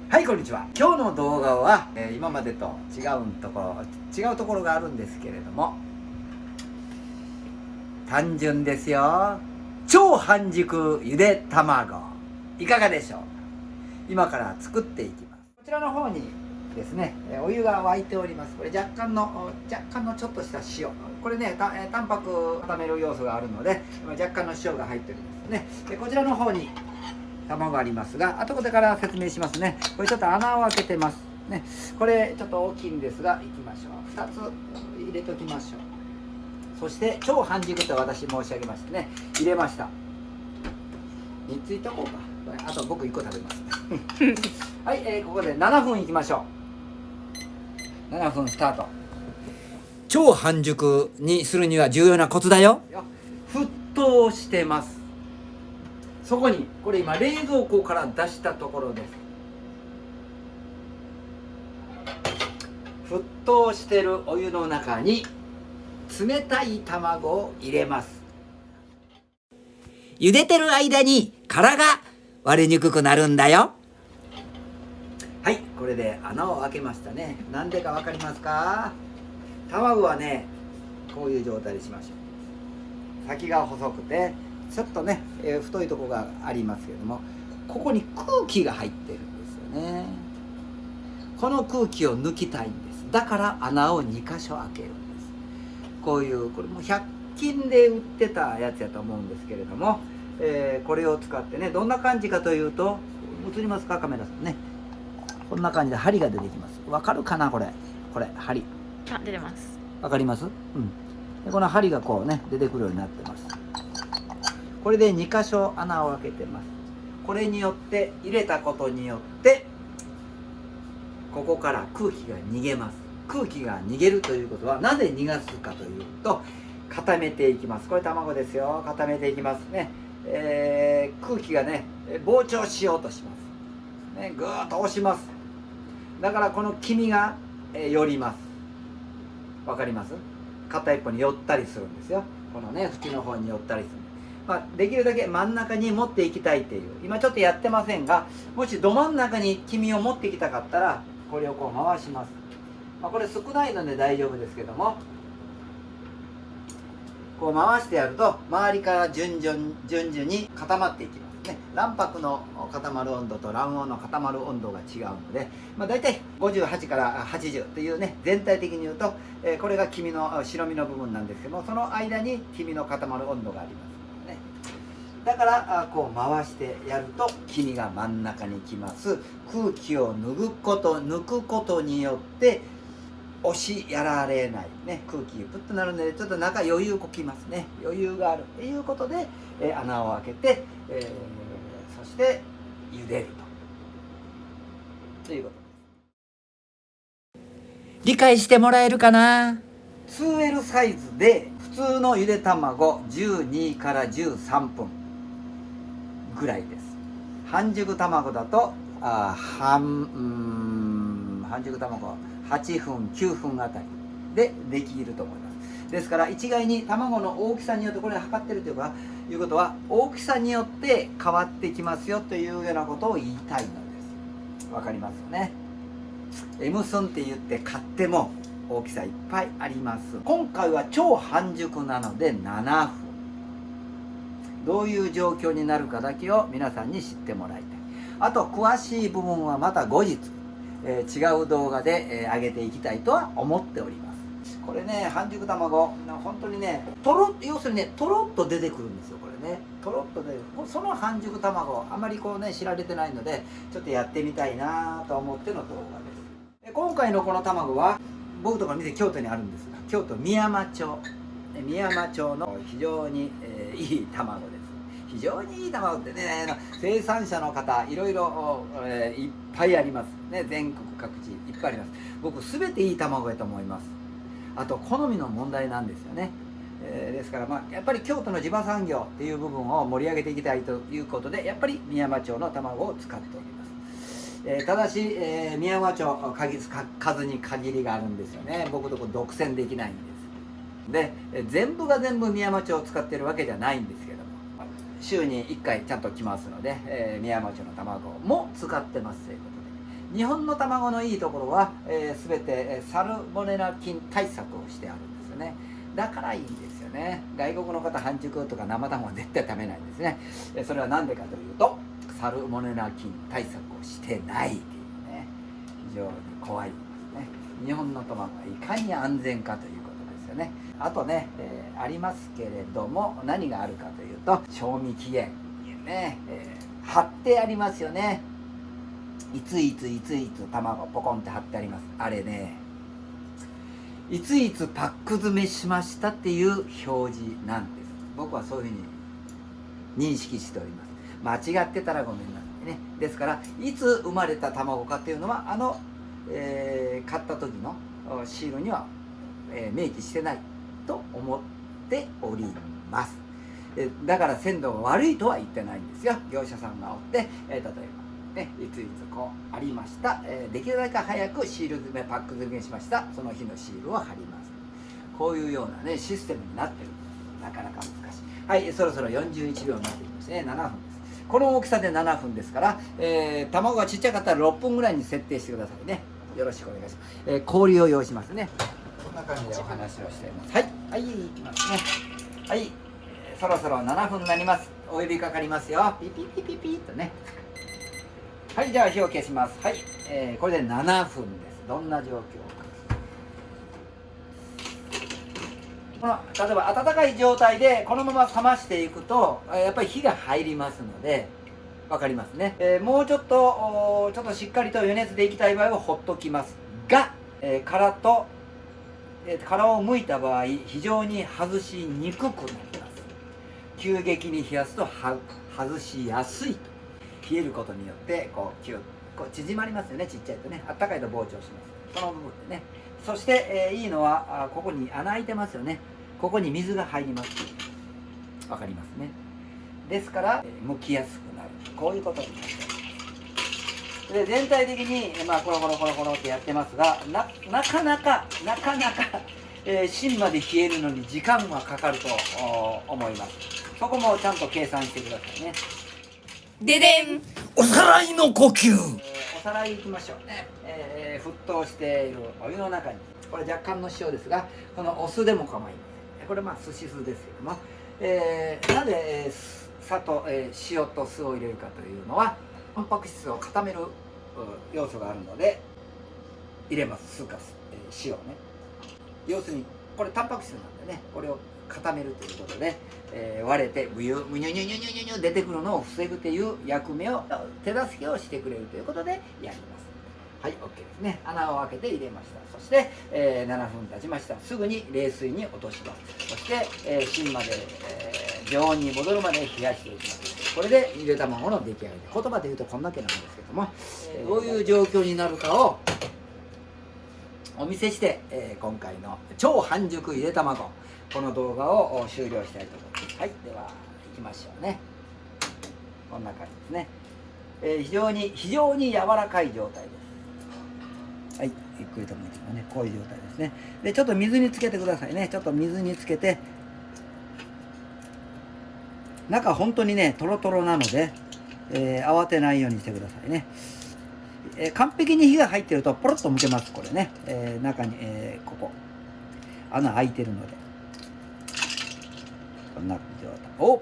はい、こんにちは。今日の動画は、今までと違うところがあるんですけれども、単純ですよ。超半熟ゆで卵、いかがでしょう。今から作っていきます。こちらの方にですね、お湯が沸いております。これ若干のちょっとした塩、これね、タンパク固める要素があるので若干の塩が入っておりますね。でこちらの方に卵ありますが、後でから説明しますね。これちょっと穴を開けてますね。これちょっと大きいんですが、いきましょう。2つ入れときましょう。そして超半熟と私申し上げましたね。入れました。3ついとこうか。あと僕1個食べますはい、ここで7分いきましょう。7分スタート。超半熟にするには重要なコツだよ。沸騰してます。そこにこれ今冷蔵庫から出したところです。沸騰してるお湯の中に冷たい卵を入れます。茹でてる間に殻が割れにくくなるんだよ。はい、これで穴を開けましたね。なんでかわかりますか？卵はね、こういう状態にしましょう。先が細くてちょっとね、太いところがありますけれども、ここに空気が入ってるんですよね。この空気を抜きたいんです。だから穴を2箇所開けるんです。こういうこれも100均で売ってたやつやと思うんですけれども、これを使ってね、どんな感じかというと、映りますかカメラさんね。こんな感じで針が出てきます。わかるかなこれ針。あ、出てます。わかります？うん。でこの針がこうね出てくるようになってます。これで2箇所穴を開けてます。これによって入れたことによってここから空気が逃げます。空気が逃げるということはなぜ逃がすかというと、固めていきます。これ卵ですよ。固めていきますね。空気がね膨張しようとします、ね、ぐーっと押します。だからこの黄身が、寄ります。わかります？片一方に寄ったりするんですよ。このね縁の方に寄ったりする。できるだけ真ん中に持っていきたいっていう、今ちょっとやってませんが、もしど真ん中に黄身を持っていきたかったらこれをこう回します。これ少ないので大丈夫ですけども、こう回してやると周りから順々に固まっていきますね。卵白の固まる温度と卵黄の固まる温度が違うので、大体58から80というね、全体的に言うと、これが黄身の白身の部分なんですけども、その間に黄身の固まる温度があります。だからこう回してやると黄身が真ん中に来ます。空気を抜くことによって押しやられないね、空気プッとなるので、ちょっと中余裕こきますね。余裕があるということで、穴を開けて、そして茹でるということです。理解してもらえるかな？ 2L サイズで普通のゆで卵12から13分ぐらいです。半熟卵だと半熟卵8分9分あたりでできると思います。ですから一概に卵の大きさによって、これ測ってるということは大きさによって変わってきますよというようなことを言いたいのです。わかりますよね。M スンって言って買っても大きさいっぱいあります。今回は超半熟なので7分。どういう状況になるかだけを皆さんに知ってもらいたい。あと詳しい部分はまた後日、違う動画で、上げていきたいとは思っております。これね、半熟卵本当にね、要するにね、とろっと出てくるんですよ。これね、とろっと出る。その半熟卵あまりこうね知られてないので、ちょっとやってみたいなと思っての動画です。今回のこの卵は僕とかの店京都にあるんですが、京都美山町の非常に、いい卵です。非常にいい卵ってね、生産者の方いろいろ、いっぱいありますね。全国各地いっぱいあります。僕全ていい卵やと思います。あと好みの問題なんですよね。ですからやっぱり京都の地場産業っていう部分を盛り上げていきたいということで、やっぱり美山町の卵を使っております。ただし、美山町数に限りがあるんですよね。僕とこ独占できないんです。で全部が全部美山町を使ってるわけじゃないんですけども、週に1回ちゃんと来ますので、美山町の卵も使ってますということ日本の卵のいいところは、全てサルモネラ菌対策をしてあるんですよね。だからいいんですよね。外国の方、半熟とか生卵は絶対食べないんですね。それは何でかというと、サルモネラ菌対策をしてないっていうね、非常に怖いですね。日本の卵はいかに安全かということですよね。あとね、ありますけれども、何があるかというと、賞味期限ね、貼ってありますよね。いついついついつ卵ポコンって貼ってあります。あれね、いついつパック詰めしましたっていう表示なんです。僕はそういうふうに認識しております。間違ってたらごめんなさいね。ですからいつ生まれた卵かっていうのは買った時のシールには、明記してないと思っております。だから鮮度が悪いとは言ってないんですよ。業者さんがおって、例えばね、いついつこうありました、できるだけ早くシール詰めパック詰めしました、その日のシールを貼ります。こういうようなねシステムになってる。なかなか難しい。はい、そろそろ41秒になってきましてね、7分です。この大きさで7分ですから、卵がちっちゃかったら6分ぐらいに設定してくださいね。よろしくお願いします。氷を用意しますね。こんな感じでお話をしています。はい、はい、いきますね。はい、そろそろ7分になります。お呼びかかりますよ。ピピピピピッとね。はい、じゃあ火を消します。はい、これで7分です。どんな状況か。この例えば温かい状態でこのまま冷ましていくとやっぱり火が入りますので、分かりますね。もうちょっとしっかりと余熱でいきたい場合はほっときますが、殻を剥いた場合非常に外しにくくなります。急激に冷やすと外しやすいと。冷えることによってこう縮まりますよね。ちっちゃいとね、あったかいと膨張します。その部分でね。そして、いいのはここに穴開いてますよね。ここに水が入ります。わかりますね。ですから、剥きやすくなる。こういうことになっております。で全体的に、コロコロコロコロってやってますが、なかなか、芯まで冷えるのに時間はかかると思います。そこもちゃんと計算してくださいね。ででん、おさらいの呼吸。おさらいいきましょうね。沸騰しているお湯の中に、これ若干の塩ですが、このお酢でも構いません。これ寿司酢ですけども、なぜ、塩と酢を入れるかというのは、タンパク質を固める要素があるので入れます。酢か塩ね。要するにこれタンパク質なんでね、これを固めるということで、割れてむにゅ出てくるのを防ぐという役目を手助けをしてくれるということでやります。はい、 OK ですね。穴を開けて入れました。そして、7分経ちました。すぐに冷水に落とします。そして、芯まで、常温に戻るまで冷やしていきます。これでゆで卵の出来上がり。言葉で言うとこんだけなんですけども、どういう状況になるかをお見せして、今回の超半熟ゆで卵、この動画を終了したいと思います。はい、では行きましょうね。こんな感じですね。非常に柔らかい状態です。はい、ゆっくりと向いてもね、こういう状態ですね。でちょっと水につけてくださいね。ちょっと水につけて、中本当にねトロトロなので、慌てないようにしてくださいね。完璧に火が入ってるとポロッとむけます。これね、中に、ここ穴開いてるので、こんな状態。お、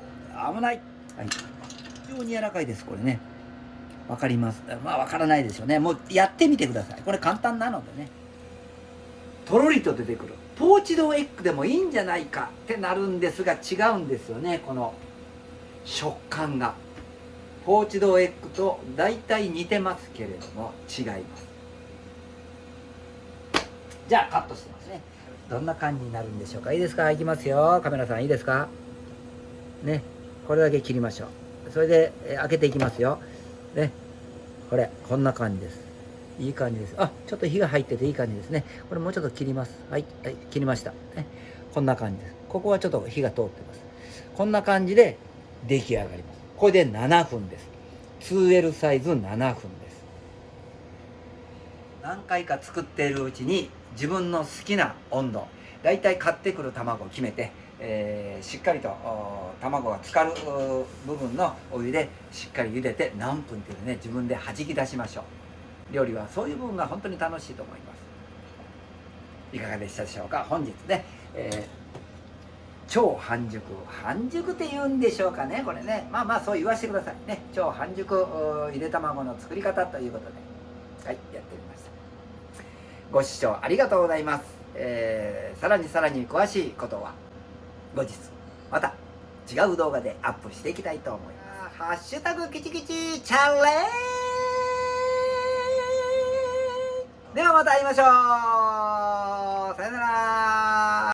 危ない。はい、非常に柔らかいです。これね、わかります。わからないでしょうね。もうやってみてください。これ簡単なのでね、とろりと出てくる。ポーチドエッグでもいいんじゃないかってなるんですが、違うんですよね。この食感がポーチドエッグと大体似てますけれども違います。じゃあカットしてますね。どんな感じになるんでしょうか。いいですか。いきますよ。カメラさんいいですかね。これだけ切りましょう。それで、開けていきますよね。こんな感じです。いい感じです。ちょっと火が入ってていい感じですね。これもうちょっと切ります。はい、はい、切りました、ね。こんな感じです。ここはちょっと火が通ってます。こんな感じで出来上がります。これで7分です。2L サイズ7分です。何回か作っているうちに自分の好きな温度、だいたい買ってくる卵を決めて、しっかりと卵が浸かる部分のお湯でしっかり茹でて何分っていうね、自分で弾き出しましょ料理はそういう部分が本当に楽しいと思います。いかがでしたでしょうか。本日ね、超半熟って言うんでしょうかね、これね。まあまあそう言わせてくださいね。超半熟ゆで卵の作り方ということで、はい、やってみました。ご視聴ありがとうございます。さらに詳しいことは後日また違う動画でアップしていきたいと思います。ハッシュタグキチキチチャレンジではまた会いましょう。さよなら。